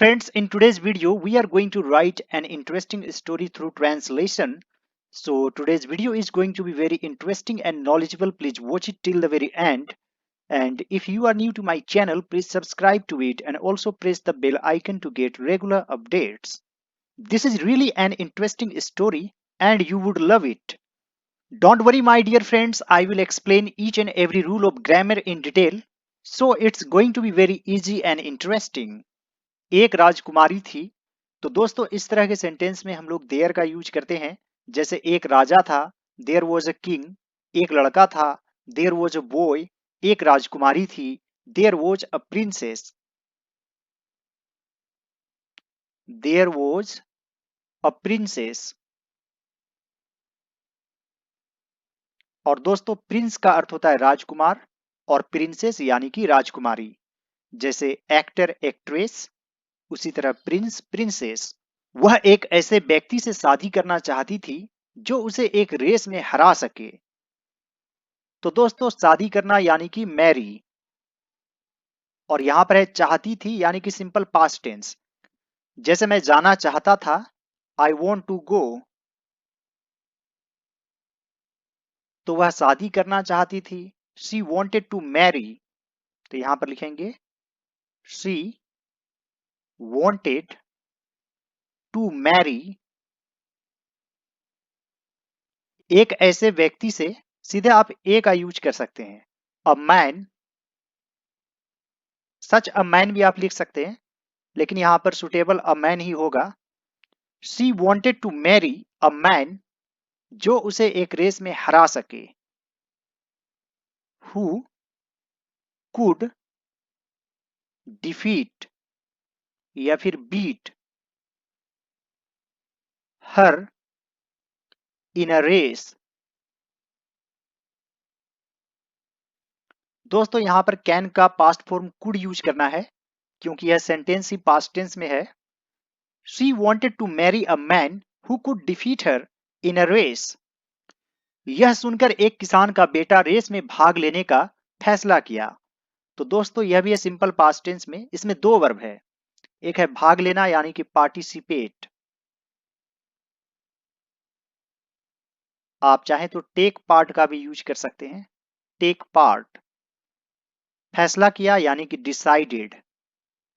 friends, in today's video, we are going to write an interesting story through translation. So today's video is going to be very interesting and knowledgeable. Please watch it till the very end. And if you are new to my channel, please subscribe to it and also press the bell icon to get regular updates. This is really an interesting story and you would love it. Don't worry, my dear friends, I will explain each and every rule of grammar in detail. So it's going to be very easy and interesting. एक राजकुमारी थी। तो दोस्तों इस तरह के sentence में हम लोग देयर का यूज करते हैं। जैसे एक राजा था, देयर वॉज अ किंग। एक लड़का था, देयर वॉज अ बॉय। एक राजकुमारी थी, there was a princess. There was a princess. और दोस्तों प्रिंस का अर्थ होता है राजकुमार और प्रिंसेस यानी कि राजकुमारी। जैसे एक्टर एक्ट्रेस, उसी तरह प्रिंस प्रिंसेस। वह एक ऐसे व्यक्ति से शादी करना चाहती थी जो उसे एक रेस में हरा सके। तो दोस्तों शादी करना यानी कि मैरी। और यहां पर है चाहती थी यानी कि सिंपल पास्ट टेंस। जैसे मैं जाना चाहता था, आई वॉन्ट टू गो। तो वह शादी करना चाहती थी, शी वॉन्टेड टू मैरी। तो यहां पर लिखेंगे शी वॉन्टेड टू मैरी। एक ऐसे व्यक्ति से सीधे आप ए का यूज कर सकते हैं। A man, such a man भी आप लिख सकते हैं, लेकिन यहां पर सुटेबल अ मैन ही होगा। She wanted to marry a man जो उसे एक रेस में हरा सके। हु कुड डिफीट या फिर beat her in a race. दोस्तों यहां पर कैन का पास्ट फॉर्म कुड यूज करना है क्योंकि यह सेंटेंस ही पास्ट टेंस में है। She wanted to marry a man who could defeat her in a race. यह सुनकर एक किसान का बेटा रेस में भाग लेने का फैसला किया। तो दोस्तों यह भी है सिंपल पास्ट टेंस में। इसमें दो वर्ब है, एक है भाग लेना यानी कि पार्टिसिपेट। आप चाहें तो टेक पार्ट का भी यूज कर सकते हैं, टेक पार्ट। फैसला किया यानी कि डिसाइडेड,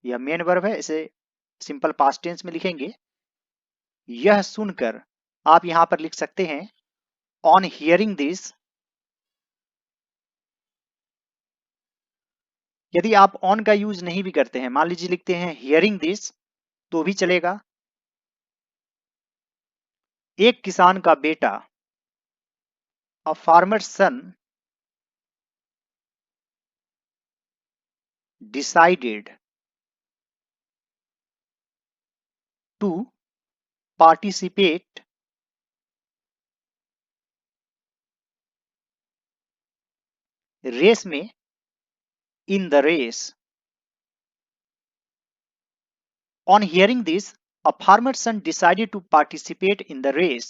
यह मेन वर्ब है, इसे सिंपल पास्ट टेंस में लिखेंगे। यह सुनकर आप यहां पर लिख सकते हैं ऑन हियरिंग दिस। यदि आप ऑन का यूज नहीं भी करते हैं, मान लीजिए लिखते हैं हियरिंग दिस, तो भी चलेगा। एक किसान का बेटा, a farmer son decided to participate race में, in the race. On hearing this, a farmer's son decided to participate in the race.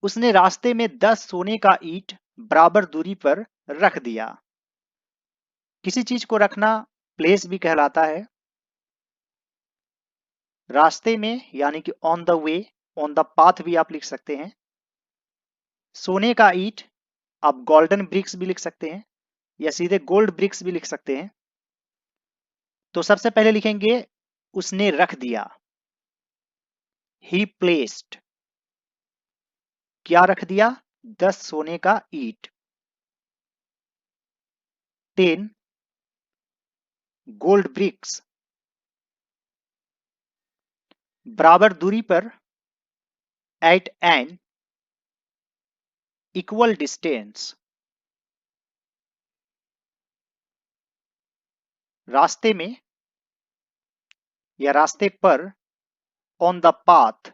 उसने रास्ते में 10 सोने का ईंट बराबर दूरी पर रख दिया। किसी चीज को रखना प्लेस भी कहलाता है। रास्ते में यानी कि on the way, on the path भी आप लिख सकते हैं। सोने का ईंट आप गोल्डन ब्रिक्स भी लिख सकते हैं या सीधे गोल्ड ब्रिक्स भी लिख सकते हैं। तो सबसे पहले लिखेंगे उसने रख दिया, ही प्लेस्ड। क्या रख दिया? 10 सोने का ईंट। 10 गोल्ड ब्रिक्स बराबर दूरी पर, एट एन इक्वल डिस्टेंस। रास्ते में या रास्ते पर, on the path.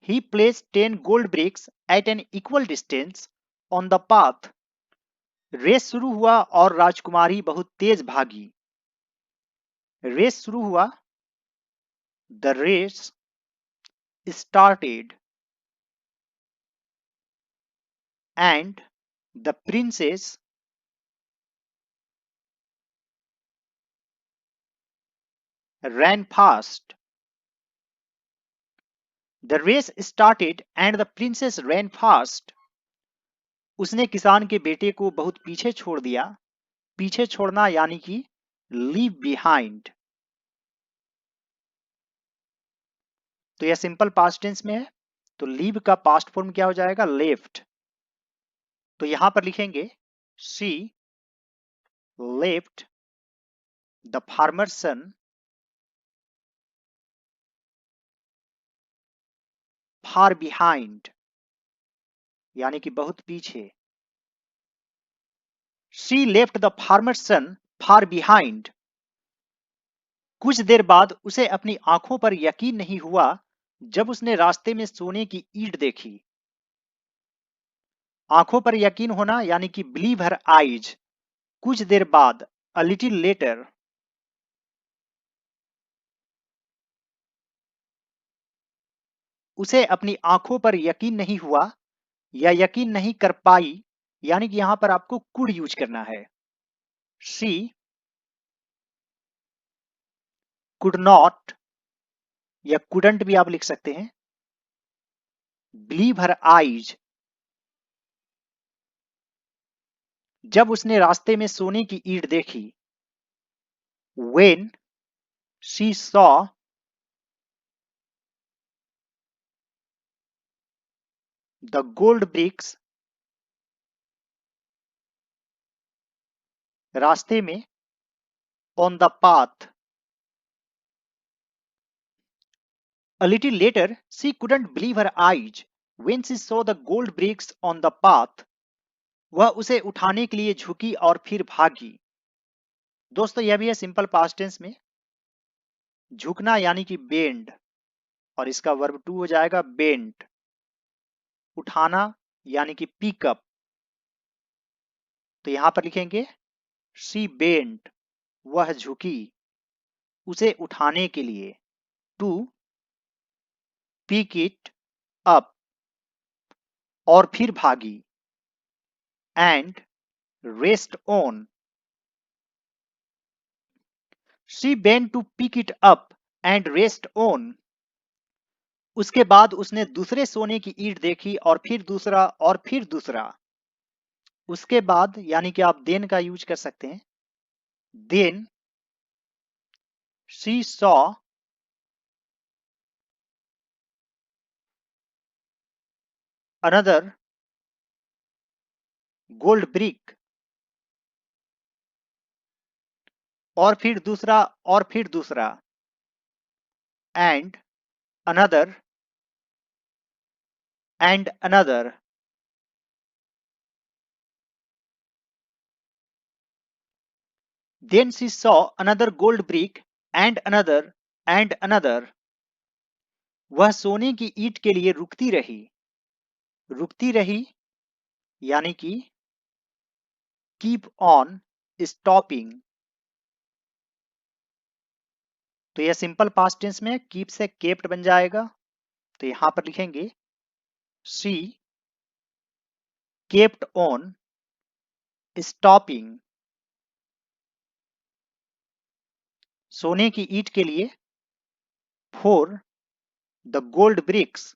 He place 10 gold bricks at an equal distance on the path. Race शुरू हुआ और राजकुमारी बहुत तेज भागी। रेस शुरू हुआ, the race started and the princess ran fast. The race started and the princess ran fast. उसने किसान के बेटे को बहुत पीछे छोड़ दिया. पीछे छोड़ना यानी कि leave behind. तो यह सिंपल पास्ट टेंस में है. तो लीव का पास्ट फॉर्म क्या हो जाएगा? लेफ्ट. तो यहां पर लिखेंगे she left the farmer's son far behind, यानी कि बहुत पीछे. She left the farmer's son far behind. कुछ देर बाद उसे अपनी आंखों पर यकीन नहीं हुआ जब उसने रास्ते में सोने की ईंट देखी. आंखों पर यकीन होना यानी कि बिलीव हर आइज. कुछ देर बाद, a little later. उसे अपनी आंखों पर यकीन नहीं हुआ या यकीन नहीं कर पाई, यानी कि यहां पर आपको कुड यूज करना है. She could not या couldn't भी आप लिख सकते हैं. believe her eyes. जब उसने रास्ते में सोने की ईंट देखी. When she saw the gold bricks. रास्ते में. On the path. A little later, she couldn't believe her eyes when she saw the gold bricks on the path. वह उसे उठाने के लिए झुकी और फिर भागी. दोस्तों यह भी है सिंपल पास्ट टेंस में. झुकना यानी कि बेंड और इसका वर्ब टू हो जाएगा बेंट. उठाना यानी कि पिकअप. तो यहां पर लिखेंगे शी बेंट. वह झुकी उसे उठाने के लिए. टू पिक इट अप और फिर भागी. And rest on. She bent to pick it up and rest on. उसके बाद उसने दूसरे सोने की ईंट देखी और फिर दूसरा और फिर दूसरा. उसके बाद यानी कि आप देन का यूज कर सकते हैं. Then she saw another gold brick. और फिर दूसरा और फिर दूसरा. And another and another. Then she saw another gold brick and another and another. वह सोने की ईंट के लिए रुकती रही. रुकती रही यानी कि keep on stopping. तो यह सिंपल पास्ट टेंस में कीप से केप्ट बन जाएगा. तो यहां पर लिखेंगे she kept on stopping. सोने की ईंट के लिए for the gold bricks.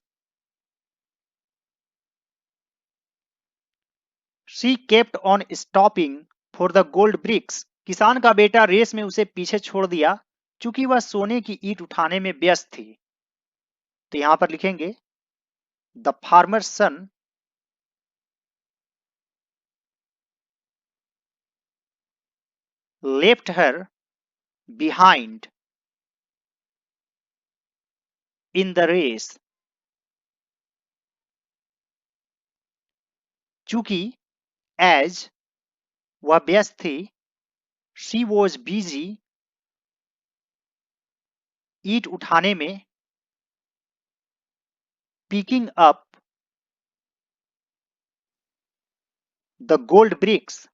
She kept on stopping for the gold bricks. किसान का बेटा रेस में उसे पीछे छोड़ दिया क्योंकि वह सोने की ईंट उठाने में व्यस्त थी. तो यहां पर लिखेंगे the farmer's son left her behind in the race. चूंकि एज वह व्यस्त थी. शी वॉज बिजी ईंट उठाने में. Picking up the gold bricks.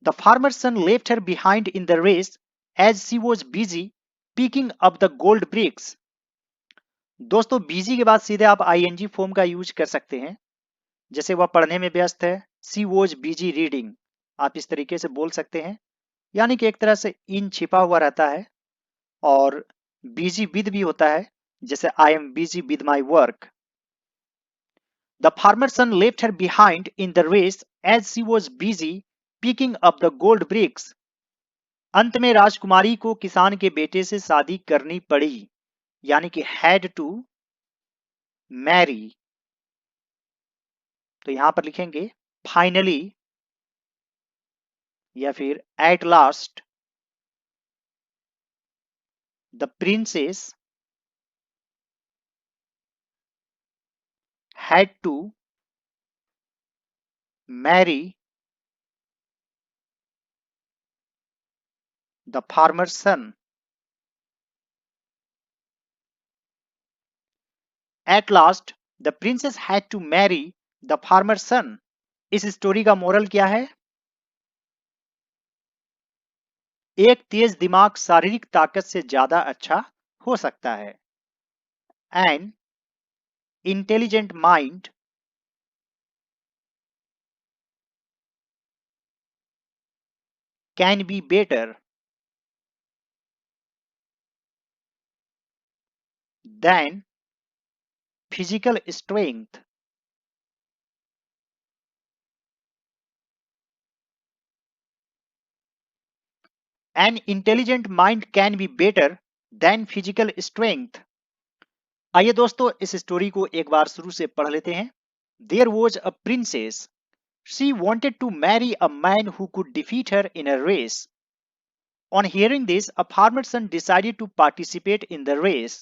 The farmer's son left her behind in the race as she was busy picking up the gold bricks. दोस्तों busy के बाद सीधे आप ing फॉर्म का यूज कर सकते हैं. जैसे वह पढ़ने में व्यस्त है. She was busy reading. आप इस तरीके से बोल सकते हैं. यानी कि एक तरह से इन छिपा हुआ रहता है, और बिजी विद भी होता है, जैसे I am busy with my work. The farmer son left her behind in the race as she was busy picking up the gold bricks. अंत में राजकुमारी को किसान के बेटे से शादी करनी पड़ी, यानी कि हैड टू मैरी। तो यहां पर लिखेंगे फाइनली या फिर at last the princess had to marry the farmer son. At last the princess had to marry the farmer son. इस स्टोरी का मोरल क्या है? एक तेज दिमाग शारीरिक ताकत से ज्यादा अच्छा हो सकता है। An intelligent mind can be better than physical strength. An intelligent mind can be better than physical strength. आइए दोस्तों, इस स्टोरी को एक बार शुरू से पढ़ लेते हैं। There was a princess, she wanted to marry a man who could defeat her in a race. On hearing this, a farmer's son decided to participate in the race.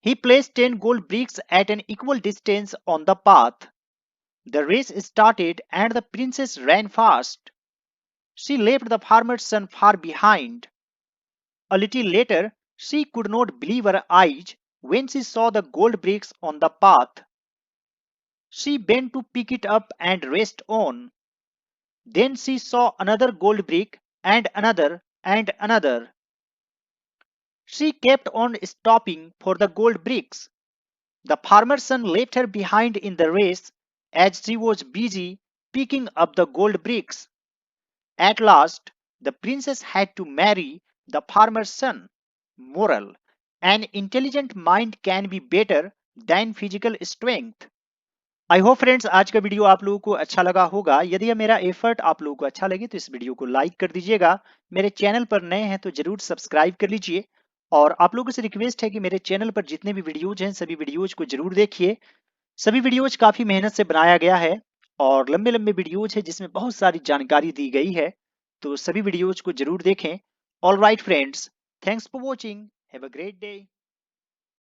He placed 10 gold bricks at an equal distance on the path. The race started and the princess ran fast. She left the farmer's son far behind. A little later, she could not believe her eyes when she saw the gold bricks on the path. She bent to pick it up and raced on. Then she saw another gold brick and another and another. She kept on stopping for the gold bricks. The farmer's son left her behind in the race as she was busy picking up the gold bricks. At last, the princess had to marry the farmer's son. Moral: an intelligent mind can be better than physical strength. I hope friends आज का video आप लोगों को अच्छा लगा होगा। यदि यह मेरा एफर्ट आप लोगों को अच्छा लगे तो इस वीडियो को लाइक कर दीजिएगा। मेरे चैनल पर नए हैं तो जरूर सब्सक्राइब कर लीजिए, और आप लोगों से रिक्वेस्ट है कि मेरे चैनल पर जितने भी वीडियोज हैं सभी वीडियोज को जरूर देखिए। सभी वीडियोज काफी मेहनत से बनाया गया है, और लंबे लंबे वीडियोज है जिसमें बहुत सारी जानकारी दी गई है, तो सभी वीडियोज को जरूर देखें। All right friends, thanks for watching, have a great day.